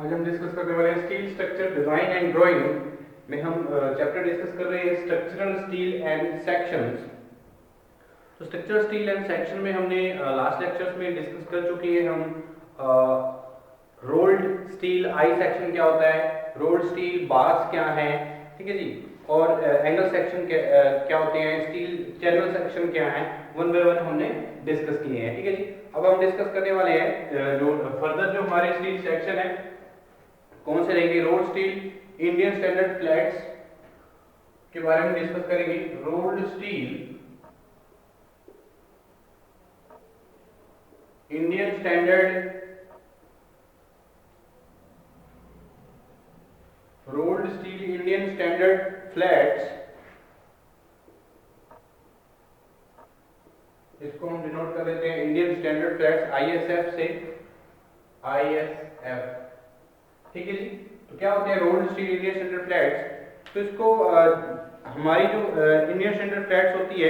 आज हम डिस्कस करने वाले हैं steel structure design and drawing में हम चैप्टर डिस्कस कर रहे हैं स्ट्रक्चरल स्टील एंड सेक्शंस। तो स्ट्रक्चरल स्टील एंड सेक्शन में हमने लास्ट लेक्चर्स में डिस्कस कर चुके हैं हम रोल्ड स्टील आई सेक्शन क्या होता है, रोल्ड स्टील बार्स क्या है, ठीक है जी, और एंगल सेक्शन क्या होते हैं, स्टील चैनल सेक्शन क्या है, वन बाय वन हमने डिस्कस किए हैं, ठीक है जी। अब हम डिस्कस करने वाले हैं जो फर्दर जो हमारे स्टील सेक्शन है कौन से रहेंगे, rolled steel Indian standard flats के बारे में डिस्कस करेंगे। Rolled steel Indian standard rolled steel Indian standard flats, इसको हम डिनोट कर देते हैं इंडियन स्टैंडर्ड फ्लैट्स आईएसएफ से, आईएसएफ, ठीक है जी। तो क्या होते हैं rolled steel Indian standard flats, तो इसको हमारी जो इंडियन स्टैंडर्ड फ्लैट्स होती है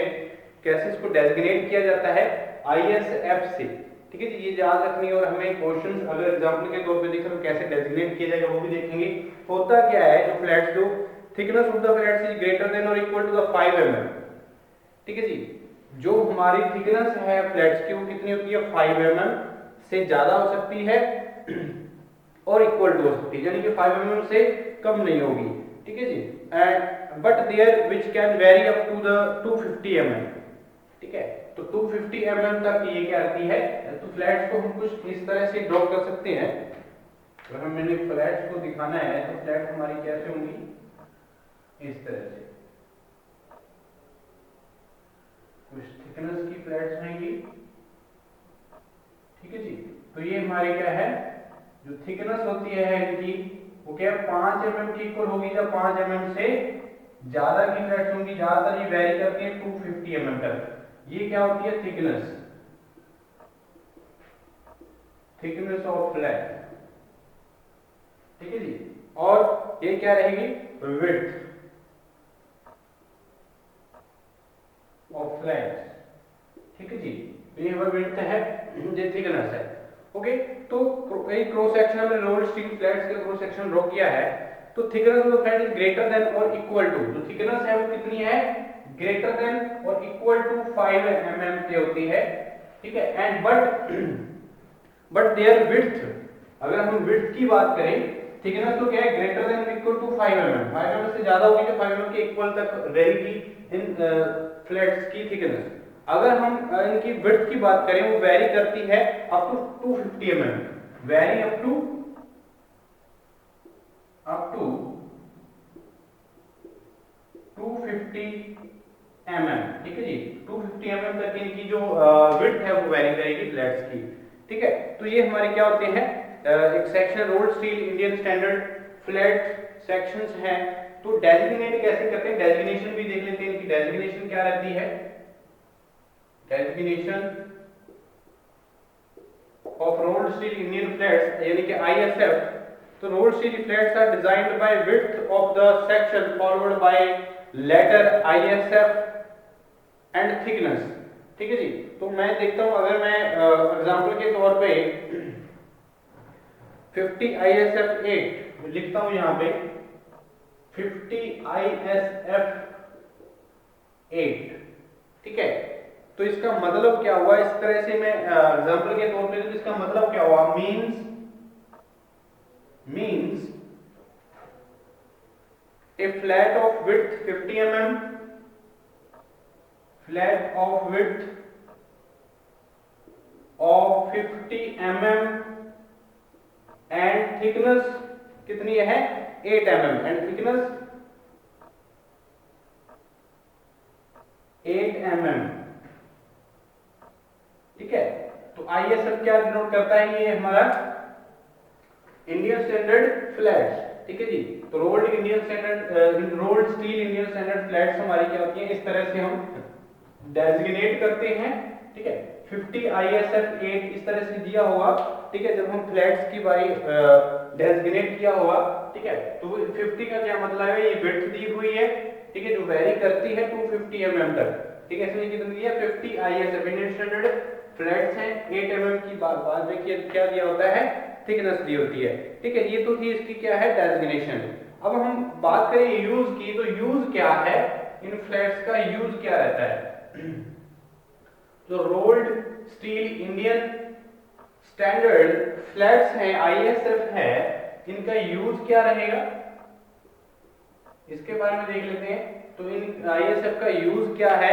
कैसे इसको डेजिग्नेट किया जाता है, आईएसएफ से, ठीक है जी। ये याद रखनी है और हमें क्वेश्चंस अगर एग्जांपल के तौर पे देखें तो कैसे डेजिग्नेट किया जाएगा वो भी देखेंगे। होता क्या है, जो फ्लैट्स जो thickness of the flats is greater than और इक्वल टू द 5 mm, ठीक है जी। जो हमारी थिकनेस है फ्लैट्स की वो कितनी होती है, 5 mm से ज्यादा हो सकती है और इक्वल टू हो सकती है, यानी कि 5 mm से कम नहीं होगी, ठीक है जी। And but there which can vary up to the 250 mm, ठीक है। तो 250 mm तक ये क्या आती है, तो फ्लैट्स को हम कुछ इस तरह से ड्रॉ कर सकते हैं। अगर हम मैंने फ्लैट्स को दिखाना है तो फ्लैट हमारी कैसे होंगी, इस तरह से कुछ थिकनेस की फ्लैट्स होंगी, ठीक है जी। तो ये हमारी क्या है, जो थिकनेस होती है इनकी वो क्या 5 mm की इक्वल होगी, जब 5 mm से ज्यादा की फ्लैट्स होंगी, ज्यादातर ये वेरी करती है 250 mm तक। ये क्या होती है थिकनेस, थिकनेस ऑफ फ्लैट, ठीक है जी। और ये क्या रहेगी, विड्थ ऑफ फ्लैट, ठीक है जी। तो ये हमारा विड्थ है, ये थिकनेस है, ओके। तो एक क्रॉस सेक्शन हमने रोल्ड स्टील फ्लैट्स का क्रॉस सेक्शन ड्रॉ किया है। तो thickness of the flat is greater than और इक्वल टू, जो थिकनेस है वो कितनी है, ग्रेटर देन और इक्वल टू 5 mm की होती है, ठीक है। एंड बट देयर विड्थ, अगर हम विड्थ की बात करें, थिकनेस तो क्या है ग्रेटर देन और इक्वल टू 5 mm, 5 mm से ज्यादा होगी तो 5 mm के इक्वल तक रहेगी इन फ्लैट्स की थिकनेस। अगर हम इनकी विड्थ की बात करें वो वेरी करती है up to 250 mm, vary up to 250 mm, ठीक है जी। 250 mm तक इनकी जो विड्थ है वो वेरी करेगी फ्लैट्स की, ठीक है। तो ये हमारे क्या होते हैं, एक section rolled steel Indian standard flat sections हैं। तो डेजिग्नेट कैसे करते हैं, डेजिग्नेशन भी देख लेते हैं, इनकी डेजिग्नेशन क्या रहती है, designation of rolled steel Indian flats यानी कि आईएसएफ। तो rolled steel flats are designed by width of the section followed by letter ISF and thickness, ठीक है जी। तो मैं देखता हूं, अगर मैं एग्जांपल के तौर पे 50 ISF 8 लिखता हूं यहां पे, 50 ISF 8, ठीक है। तो इसका मतलब क्या हुआ, इस तरह से मैं एग्जांपल के तौर पे, तो इसका मतलब क्या हुआ, means a flat of width 50 mm, flat of width of 50 mm and thickness कितनी है 8 mm and thickness 8 mm, ठीक है। तो आईएसएफ क्या डिनोट करता है, ये हमारा इंडियन स्टैंडर्ड फ्लैट्स, ठीक है जी। तो rolled Indian standard rolled steel Indian standard flats हमारी क्या होती है, इस तरह से हम डेजिग्नेट करते हैं, ठीक है। 50 ISF 8 इस तरह से दिया होगा, ठीक है, जब हम फ्लैट्स की बारी डेजिग्नेट किया होगा, ठीक है। तो 50 का क्या मतलब है, ये विड्थ दी हुई है, ठीक है, जो वेरी करती है 250 mm तक, ठीक है, इसमें कितनी दी है 50 ISF इंडियन स्टैंडर्ड फ्लैट्स हैं, 8 mm की बाद में क्या दिया होता है, थिकनेस दी होती है। ठीक है, ये तो थी इसकी क्या है डेजिग्नेशन। अब हम बात करें यूज की, तो यूज क्या है, इन फ्लैट्स का यूज क्या रहता है। जो rolled steel Indian standard flats हैं ISF है, इनका यूज क्या रहेगा, इसके बारे में देख लेते हैं। तो इन ISF का यूज क्या है,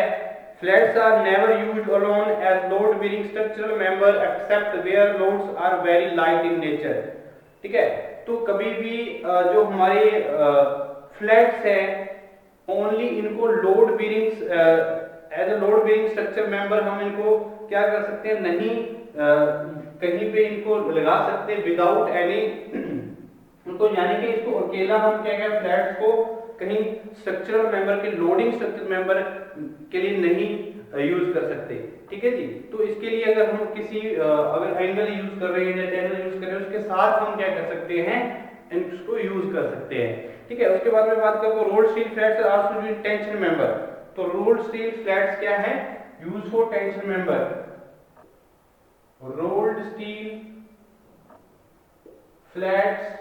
flats are never used alone as load bearing structural member except where loads are very light in nature. ठीक है, तो कभी भी जो हमारे फ्लैट्स हैं ओनली इनको load bearing as a load bearing structure member हम इनको क्या कर सकते हैं, नहीं कहीं पे इनको लगा सकते विदाउट एनी, तो यानी कि इसको अकेला हम क्या क्या फ्लैट्स को कहीं स्ट्रक्चरल मेंबर के लोडिंग स्ट्रक्चर मेंबर के लिए नहीं यूज कर सकते। ठीक है जी, तो इसके लिए अगर हम किसी अगर एंगल यूज कर रहे हैं या चैनल यूज कर रहे हैं उसके साथ हम क्या कर सकते हैं, इसको यूज कर सकते हैं। ठीक है, उसके बाद में बात करूं rolled steel flats are also used tension member. तो रोल्ड स्टील फ्लैट्स क्या है, यूज फॉर टेंशन मेंबर। रोल्ड स्टील फ्लैट्स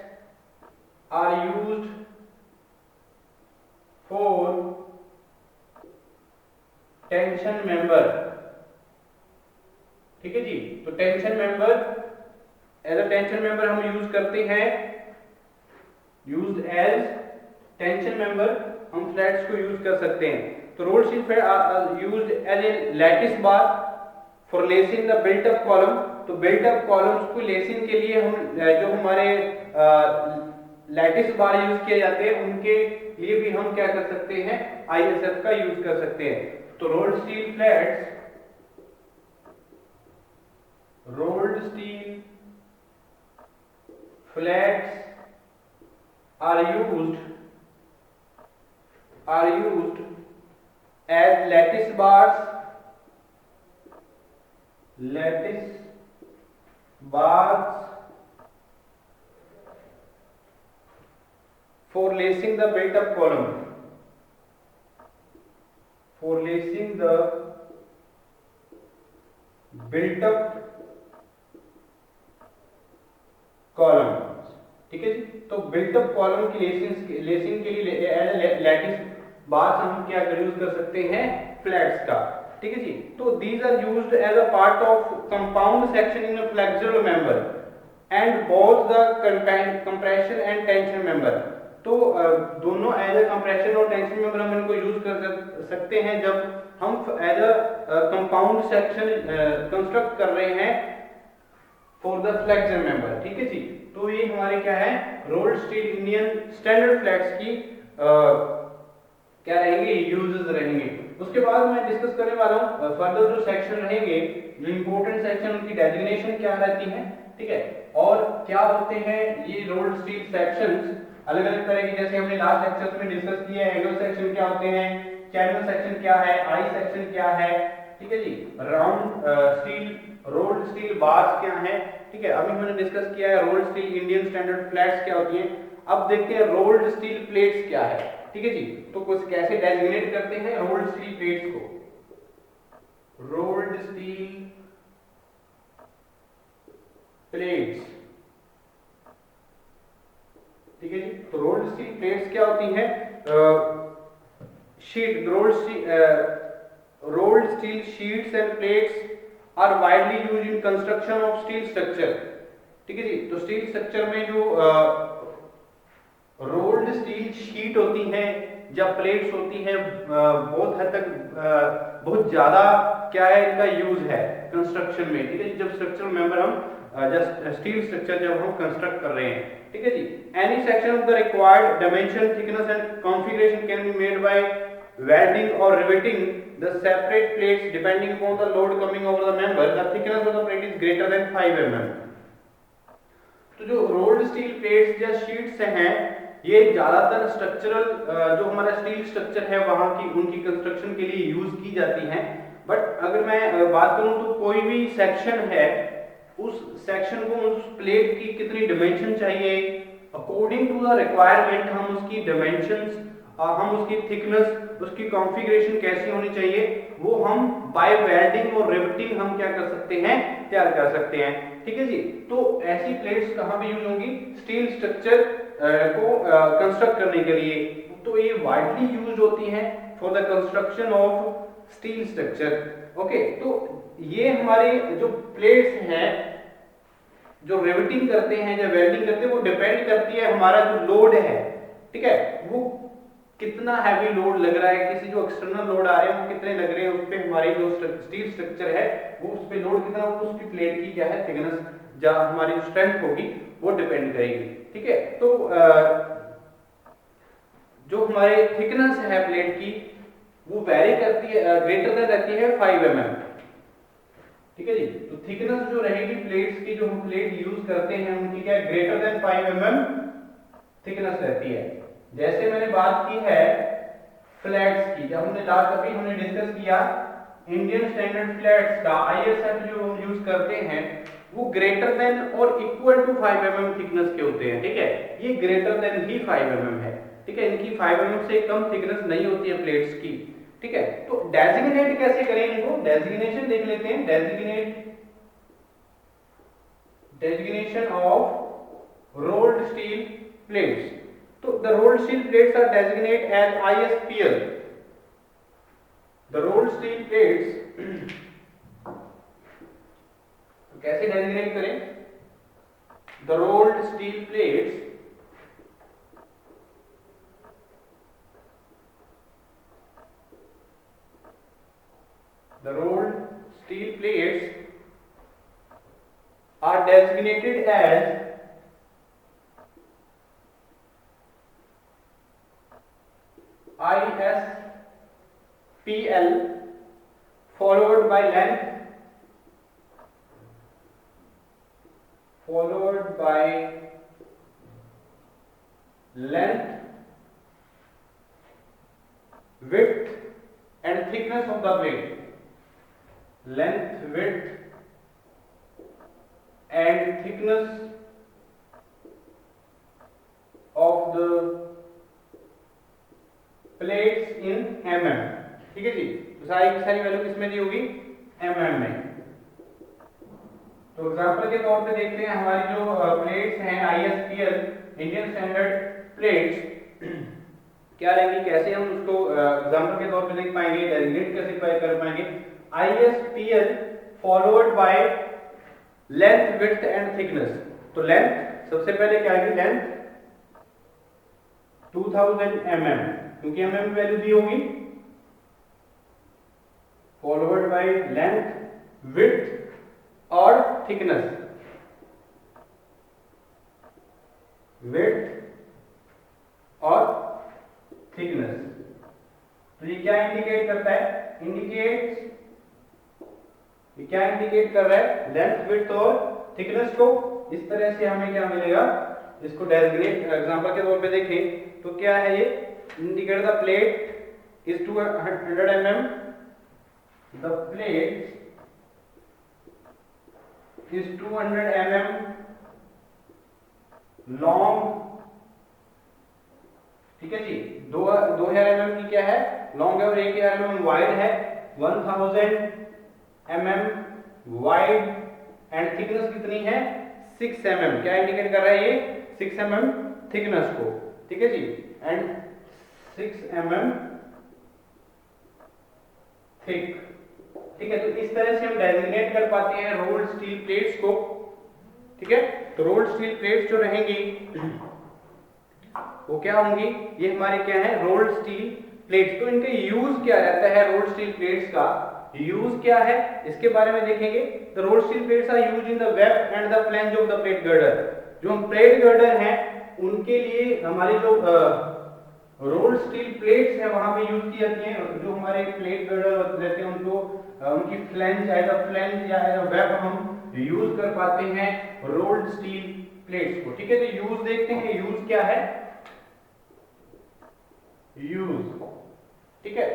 are used for tension member। ठीक है जी, तो tension member as a tension member हम यूज करते हैं, यूज्ड एज टेंशन मेंबर हम फ्लैट्स को यूज कर सकते हैं। तो rolled steel flat are used as a lattice bar for lacing the built up column. तो बिल्ट अप कॉलम्स को लेसिंग के लिए हम जो हमारे लैटिस बार यूज किए जाते हैं उनके लिए भी हम क्या कर सकते हैं, ISF का यूज कर सकते हैं। तो रोल्ड स्टील फ्लैट्स are used as lattice bars for lacing the built up column, ठीक है जी। तो बिल्ट अप कॉलम की लेसिंग के लिए लैटिस बार्स हम क्या यूज कर सकते हैं, फ्लैट्स का। ठीक है जी, तो these are used as a part of compound section in a flexural member and both the compression and tension member. तो दोनों एज अ कंप्रेशन और टेंशन मेंबर हम इनको यूज कर सकते हैं जब हम as a compound section construct कर रहे हैं फॉर द फ्लेक्सर मेंबर। ठीक है जी, तो ये हमारे क्या है, rolled steel Indian standard flats की क्या रहेंगे, यूजेस रहेंगे। उसके बाद मैं डिस्कस करने वाला हूँ फर्दर जो सेक्शन रहेंगे, जो इंपॉर्टेंट सेक्शन उनकी डेजिग्नेशन क्या रहती है। ठीक है, और क्या होते हैं ये रोल्ड स्टील सेक्शंस अलग अलग तरह के, जैसे हमने लास्ट लेक्चर में डिस्कस किया है, एंगल सेक्शन क्या होते हैं, चैनल सेक्शन क्या है, आई सेक्शन क्या है। ठीक है जी, round steel rolled steel bars क्या है। ठीक है, अभी हमने डिस्कस किया है rolled steel Indian standard flats क्या होती हैं। अब देखते हैं रोल्ड स्टील प्लेट्स क्या है। ठीक है जी, तो कुछ कैसे डेजिग्नेट करते हैं रोल्ड स्टील प्लेट्स को, रोल्ड स्टील प्लेट्स। ठीक है जी, तो रोल्ड स्टील प्लेट्स क्या होती हैं, sheet rolled steel sheets and plates are widely used in construction of steel structure। ठीक है जी, तो स्टील स्ट्रक्चर में जो रोल्ड स्टील शीट होती हैं या प्लेट्स होती हैं, बहुत हद तक बहुत ज्यादा क्या है इनका यूज है कंस्ट्रक्शन में। ठीक है, जब स्ट्रक्चरल मेंबर हम जस्ट स्टील स्ट्रक्चर जब हम कंस्ट्रक्ट कर रहे हैं। ठीक है जी, any section of the required dimension, thickness and configuration can be made by welding or riveting the separate plates depending upon the load coming over the member. The thickness of the plate is greater than 5 mm। तो जो rolled steel plates या sheets हैं ये ज्यादातर structural जो हमारा steel structure है वहां की उनकी कंस्ट्रक्शन के लिए यूज की जाती हैं। बट अगर मैं बात करूं तो कोई भी सेक्शन है, उस सेक्शन को उस प्लेट की कितनी डायमेंशन चाहिए, अकॉर्डिंग टू द रिक्वायरमेंट हम उसकी डायमेंशंस हम उसकी थिकनेस, उसकी कॉन्फ़िगरेशन कैसी होनी चाहिए, वो हम बाय वेल्डिंग और रिवेटिंग हम क्या कर सकते हैं, तैयार कर सकते हैं। ठीक है जी। तो ऐसी प्लेट्स कहाँ पे यूज होंगी, स्टील स्ट्रक्चर को कंस्ट्रक्ट करने के लिए। तो ये वाइडली यूज होती हैं for the construction of steel structure. Okay, तो ये हमारे जो प्लेट्स हैं जो रिवेटिंग करते हैं, जो वेल्डिंग करते हैं, वो डिपेंड करती है हमारा जो लोड है, ठीक है, वो कितना हैवी लोड लग रहा है, किसी जो एक्सटर्नल लोड आ रहे हैं वो कितने लग रहे हैं, उस पे हमारी जो स्टील स्ट्रक्चर है वो उस पे लोड कितना, वो उसकी प्लेट की क्या है थिकनेस, जहाँ हमारी स्ट्रेंथ होगी वो डिपेंड करेगी। ठीक है, तो जो हमारे थिकनेस है प्लेट की वो वेरी करती है, ग्रेटर देन रहती है 5 mm। ठीक है जी। तो थिकनेस जो रहेगी प्लेट्स की, जो हम प्लेट यूज करते हैं उनकी क्या ग्रेटर देन 5 mm थिकनेस रहती है। जैसे मैंने बात की है फ्लैट्स की, जब हमने लास्ट अभी हमने डिस्कस किया इंडियन स्टैंडर्ड फ्लैट्स का, आईएसएफ जो हम यूज करते हैं वो ग्रेटर देन और इक्वल टू 5 mm थिकनेस के होते हैं। ठीक है, ये ग्रेटर देन ही 5 mm है। ठीक है, इनकी 5 mm से कम थिकनेस नहीं होती है प्लेट्स की। ठीक है, तो डेजिग्नेट कैसे करें इनको, डेजिग्नेशन देख लेते हैं। Designation of rolled steel plates. तो the rolled steel plates are designated as ISPL। The rolled steel plates कैसे डेजिग्नेट करें, the rolled steel plates the rolled steel plates are designated as ISPL followed by length width and thickness of the plate, length, width and thickness of the plates in mm। ठीक है जी। तो सारी की सारी value किसमें दी होगी, mm में। तो एग्जांपल के तौर पे देखते हैं हमारी जो प्लेट्स हैं ISPL इंडियन स्टैंडर्ड प्लेट्स क्या रहेंगी, कैसे हम उसको एग्जांपल के तौर पे देख पाएंगे, डेजिग्नेट कैसे कर पाएंगे। ISPL followed by length, width and thickness. तो लेंथ सबसे पहले क्या आएगी, लेंथ 2000 mm, क्योंकि mm की वैल्यू दी होगी, फॉलोड बाय लेंथ, विड्थ और थिकनेस, विड्थ और थिकनेस। तो ये क्या इंडिकेट करता है, ये क्या इंडिकेट कर रहा है, लेंथ, विड्थ और थिकनेस को। इस तरह से हमें क्या मिलेगा, इसको डेजिग्नेट एग्जांपल के तौर पे देखें तो क्या है, ये indicate the plate is 200 mm, the plate is 200 mm long. ठीक है जी, 2000 mm की क्या है, लॉन्ग है, और 1000 mm वाइड है, 1000 mm वाइड एंड थिकनेस कितनी है 6 mm। क्या इंडिकेट कर रहा है ये 6 mm थिकनेस को। ठीक है जी, एंड 6 mm थिक। ठीक है, तो इस तरह से हम डेजिग्नेट कर पाते हैं रोल्ड स्टील प्लेट्स को। ठीक है, तो रोल्ड स्टील प्लेट्स जो रहेंगी वो क्या होंगी, ये हमारे क्या है रोल्ड स्टील प्लेट्स। तो इनका यूज क्या रहता है, रोल्ड स्टील प्लेट्स का यूज क्या है इसके बारे में देखेंगे। The rolled steel plates are used in the web and the flange of the plate girder. जो हम प्लेट गर्डर हैं उनके लिए हमारी जो रोल्ड स्टील प्लेट्स है वहां पे यूज की जाती है। जो हमारे प्लेट गर्डर रहते हैं उनको उनकी फ्लैंज एज अ फ्लैंज या एज अ वेब हम यूज कर पाते हैं रोल्ड स्टील प्लेट्स को। ठीक है, तो यूज देखते हैं, यूज क्या है, यूज। ठीक है,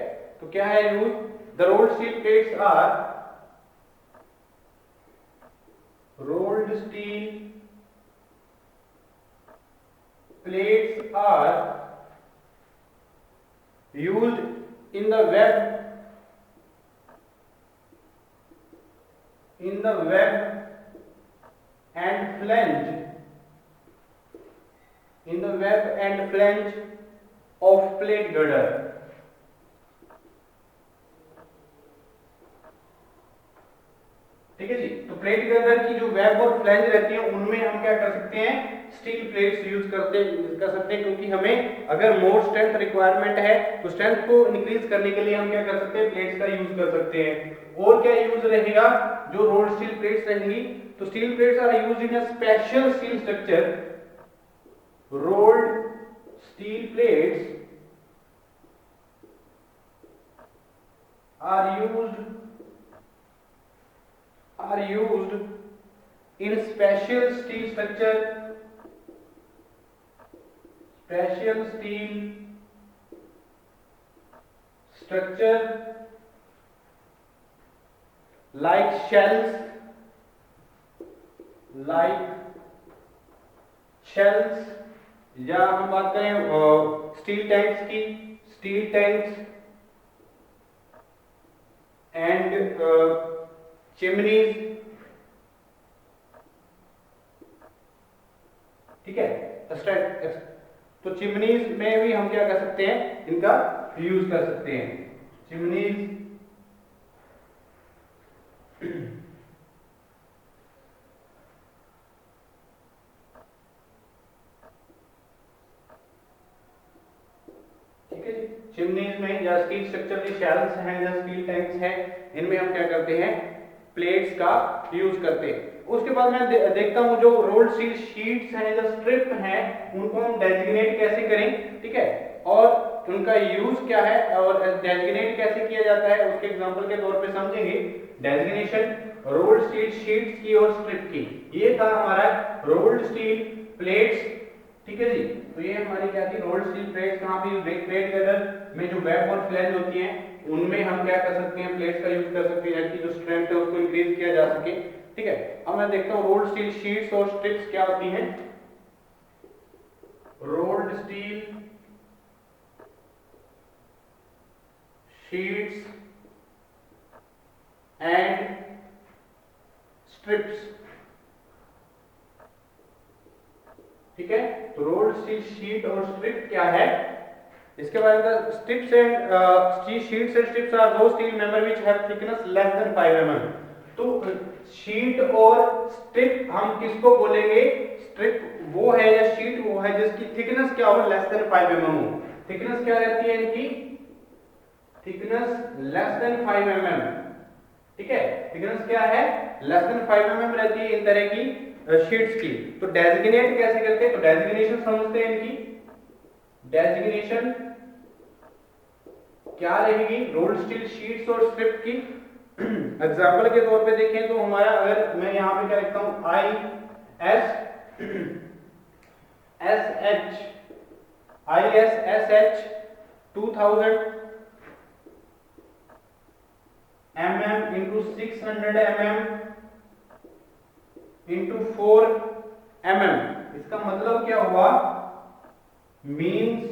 तो क्या है use, the rolled steel plates are rolled steel plates are used in the web and flange of plate girder। ठीक है जी। तो प्लेट गर्डर की जो वेब और फ्लैंज रहती है उनमें हम क्या कर सकते हैं, स्टील प्लेट्स यूज कर सकते हैं, क्योंकि हमें अगर मोर स्ट्रेंथ रिक्वायरमेंट है तो स्ट्रेंथ को इंक्रीज करने के लिए हम क्या कर सकते हैं, प्लेट्स का यूज कर सकते हैं। और क्या यूज रहेगा, जो रोल्ड स्टील प्लेट्स रहेंगी, तो steel plates are used in a special steel structure. Rolled steel plates are used in special steel structure like shells या हम बात करें स्टील टैंक्स की, स्टील टैंक्स एंड चिमनीज। ठीक है, तो चिमनीज में भी हम क्या कर सकते हैं, इनका यूज कर सकते हैं, चिमनीज। ठीक है जी, चिमनीज में या स्टील स्ट्रक्चर के शेल्स हैं या स्टील टैंक्स हैं, इनमें हम क्या करते हैं, प्लेट्स का यूज करते हैं। उसके बाद मैं देखता हूं जो रोल्ड स्टील शीट्स हैं या स्ट्रिप हैं, उनको हम डेजिग्नेट कैसे करें। ठीक है, और उनका यूज क्या है और डेजिग्नेट कैसे किया जाता है, उसके एग्जांपल के तौर पे समझेंगे। डेजिग्नेशन रोल्ड स्टील शीट्स की और स्ट्रिप की। ये था हमारा रोल्ड स्टील प्लेट्स। ठीक है जी, तो ये हमारी क्या थी, रोल्ड स्टील प्लेट्स। कहां पे प्लेट गर्डर में जो वेब और फ्लैंज होती हैं उनमें हम क्या कर सकते हैं, प्लेट्स का यूज कर सकते हैं कि जो स्ट्रेंथ है उसको इंक्रीज किया जा सके। ठीक है, अब मैं देखता हूं रोल्ड स्टील शीट्स और स्ट्रिप्स क्या होती हैं। Rolled steel sheets and strips. ठीक है, तो रोल्ड स्टील शीट और स्ट्रिप क्या है, इसके बारे में strips and sheets and strips are two steel member which have thickness less than 5 mm। तो शीट और स्ट्रिप हम किसको बोलेंगे, स्ट्रिप वो है या शीट वो है जिसकी थिकनेस क्या हो, लेस देन 5 mm हो। थिकनेस क्या रहती है इनकी, थिकनेस लेस देन 5 mm। ठीक है, थिकनेस क्या है, लेस देन 5 mm रहती है इन तरह की शीट्स की। तो डेजिग्नेट कैसे करते हैं, तो डेजिग्नेशन समझते हैं इनकी। डेजिग्नेशन क्या रहेगी, रोल्ड स्टील शीट्स और स्ट्रिप की। एग्जांपल के तौर पे देखें तो हमारा, अगर मैं यहां पे क्या लिखता हूं, ISSH 2000 mm into 600 mm into 4 mm। इसका मतलब क्या हुआ, means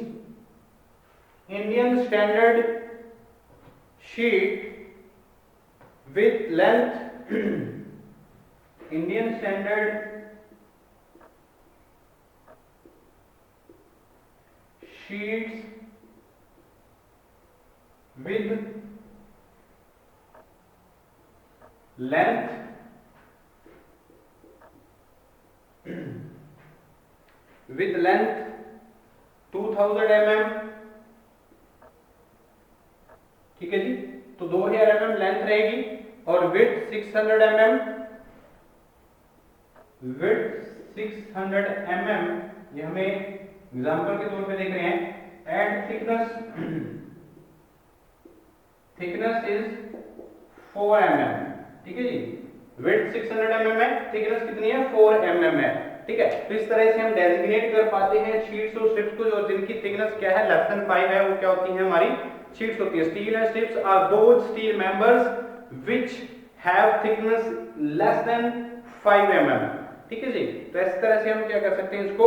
Indian standard sheet with length Indian standard sheets with length with length 2000 mm। ठीक है जी, तो 2000 mm लेंथ रहेगी और विड्थ 600 mm, विड्थ 600 mm, ये हमें एग्जांपल के तौर पे देख रहे हैं। And thickness is 4 mm। ठीक है जी, विड्थ 600 mm है, थिकनेस कितनी है, 4 mm है। ठीक है, तो इस तरह से हम डेजिग्नेट कर पाते हैं शीट्स और स्ट्रिप्स को, और जिनकी थिकनेस क्या है, लेस देन 5 है, वो क्या होती है, हमारी शीट्स होती है। Steel and strips are those steel members which have thickness less than 5 mm। ठीक है जी, तो इस तरह से हम क्या कर सकते हैं, इसको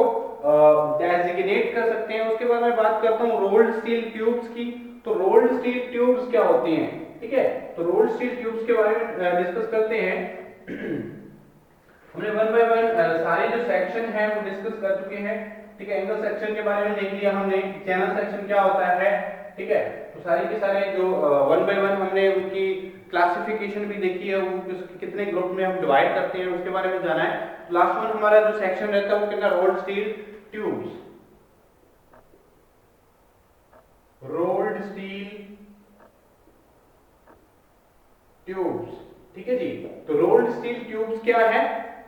डेजिग्नेट कर सकते हैं। उसके बाद मैं बात करता हूं रोल्ड स्टील ट्यूब्स की तो रोल्ड स्टील ट्यूब्स क्या होती हैं, ठीक है। तो रोल्ड स्टील ट्यूब्स के बारे में डिस्कस करते हैं। हमने वन बाय वन सारे जो सेक्शन है वो डिस्कस कर चुके हैं, ठीक है। एंगल सेक्शन के बारे में देख लिया हमने, चैनल सेक्शन क्या होता है, ठीक है। तो सारे के सारे जो वन बाय वन हमने उनकी क्लासिफिकेशन भी देखी है, वो कितने ग्रुप में हम डिवाइड करते हैं उसके बारे में जाना है। लास्ट वन हमारा जो सेक्शन रहता है वो कितना, rolled steel tubes, rolled steel tubes, ठीक है जी। तो रोल्ड स्टील ट्यूब्स क्या है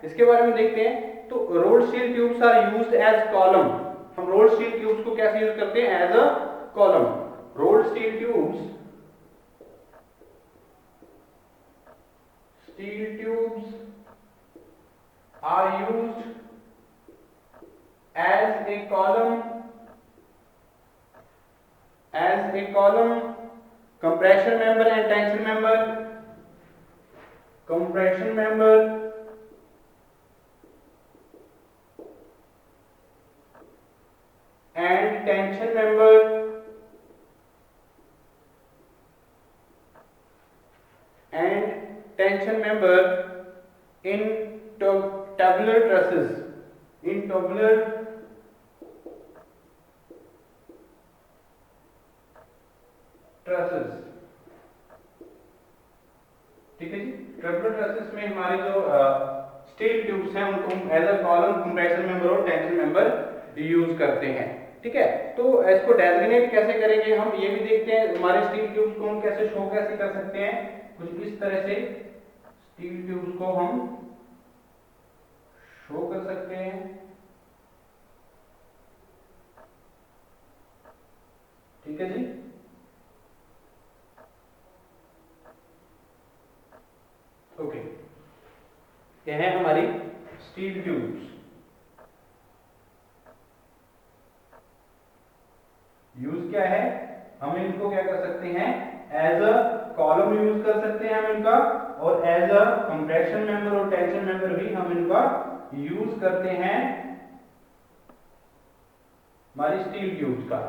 इसके बारे में देखते हैं। तो rolled steel tubes are used as column. हम रोल्ड स्टील ट्यूब्स को कैसे यूज करते हैं, as a column. Rolled steel tubes are used as a column, compression member and tension member, compression member and tension member, in tubular trusses, ठीक है जी। Tubular trusses में हमारे जो स्टील ट्यूब्स हैं उनको हम as a column, compression member और tension member use करते हैं, ठीक है। तो इसको डेजिग्नेट कैसे करेंगे हम ये भी देखते हैं। हमारे स्टील ट्यूब्स को हम कैसे शो कैसे कर सकते हैं, कुछ इस तरह से स्टील ट्यूब्स को हम शो कर सकते हैं, ठीक है जी। ओके, ये है हमारी स्टील ट्यूब्स। यूज क्या है, हम इनको क्या कर सकते हैं, एज अ कॉलम यूज कर सकते हैं हम इनका, और एज अ कंप्रेशन मेंबर और टेंशन मेंबर भी हम इनका यूज करते हैं हमारी स्टील ट्यूब्स का,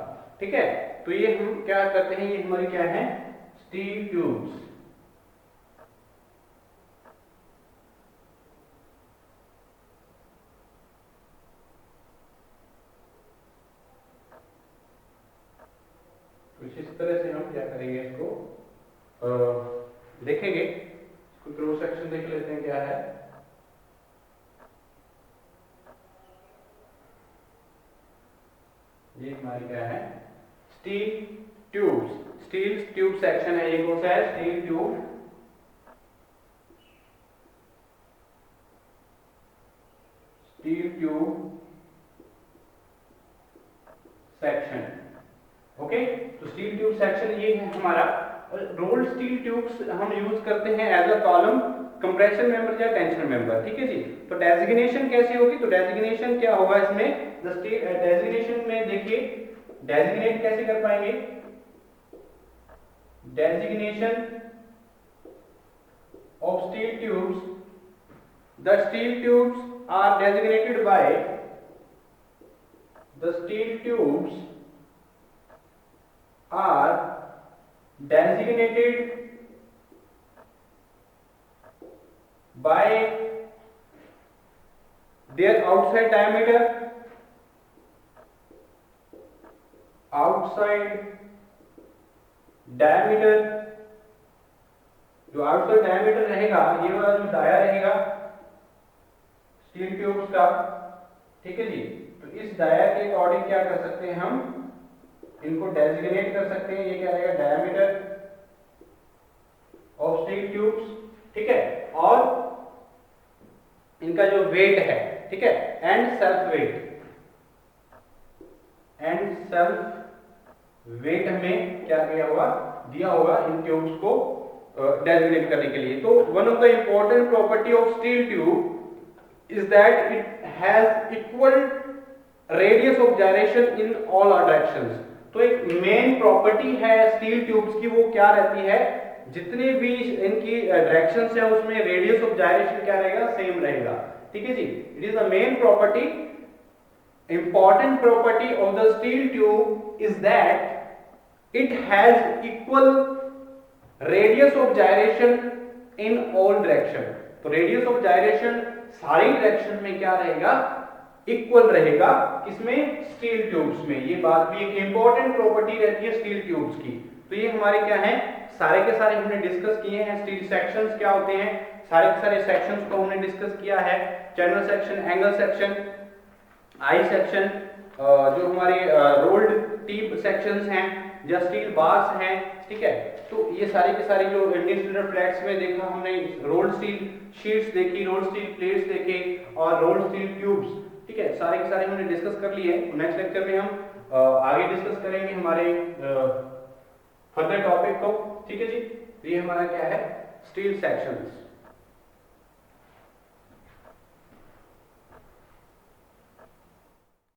ठीक है। तो ये हम क्या करते हैं, ये हमारी क्या है, स्टील ट्यूब्स। कुछ इस तरह से हम क्या करेंगे, इसको देखेंगे। इसको क्रॉस सेक्शन देख लेते हैं क्या है। ये हमारी क्या है, steel tubes, steel tube section है। ये कौन सा है, स्टील ट्यूब सेक्शन, ओके। तो स्टील ट्यूब सेक्शन ये है हमारा। रोल्ड स्टील ट्यूब्स हम यूज करते हैं as a column, compression member या टेंशन मेंबर, ठीक है जी। तो डेजिग्नेशन कैसी होगी, तो डेजिग्नेशन क्या होगा इसमें, डेजिग्नेशन में देखिए, डेजिग्नेट कैसे कर पाएंगे, designation of steel tubes, the steel tubes are designated by, the steel tubes are designated by their outside diameter, जो आउटसाइड डायमीटर रहेगा, ये वाला जो डाया रहेगा स्टील ट्यूब्स का, ठीक है जी। तो इस डाया के अकॉर्डिंग क्या कर सकते हैं, हम इनको डेजिग्नेट कर सकते हैं। ये क्या रहेगा, डायमीटर ऑफ स्टील ट्यूब्स, ठीक है। और इनका जो वेट है, ठीक है, एंड सेल्फ वेट हमें क्या दिया होगा इन ट्यूब्स को डेजिग्नेट करने के लिए। तो one of the important property of steel tube is that it has equal radius of gyration in all directions. तो एक मेन प्रॉपर्टी है स्टील ट्यूब्स की, वो क्या रहती है, जितने भी इनकी डायरेक्शंस है उसमें रेडियस ऑफ जायरेशन क्या रहेगा, सेम रहेगा, ठीक है जी। It is the main property, important property of the steel tube is that it has equal radius of gyration in all direction. तो रेडियस ऑफ जायरेशन सारी डायरेक्शन में क्या रहेगा, इक्वल रहेगा। किसमें, स्टील ट्यूब्स में। ये बात भी एक इंपॉर्टेंट प्रॉपर्टी रहती है स्टील ट्यूब्स की। तो ये हमारे क्या है, सारे के सारे हमने डिस्कस किए हैं। स्टील सेक्शंस क्या होते हैं, सारे के सारे सेक्शंस को हमने डिस्कस किया है। Channel section, angle section, I section, जो हमारे रोल्ड टीप सेक्शंस हैं या स्टील बार्स हैं, ठीक है। तो ये सारे के सारे जो इंडियन स्टैंडर्ड फ्लैग्स में देखा हमने, रोल्ड स्टील शीट्स देखी, रोल्ड स्टील प्लेट्स देखे और रोल्ड स्टील ट्यूब्स, ठीक है। सारे के सारे हमने डिस्कस कर लिए। नेक्स्ट लेक्चर में हम आगे डिस्कस करेंगे हमारे फर्दर टॉपिक को, ठीक है जी। ये हमारा क्या है, स्टील सेक्शंस।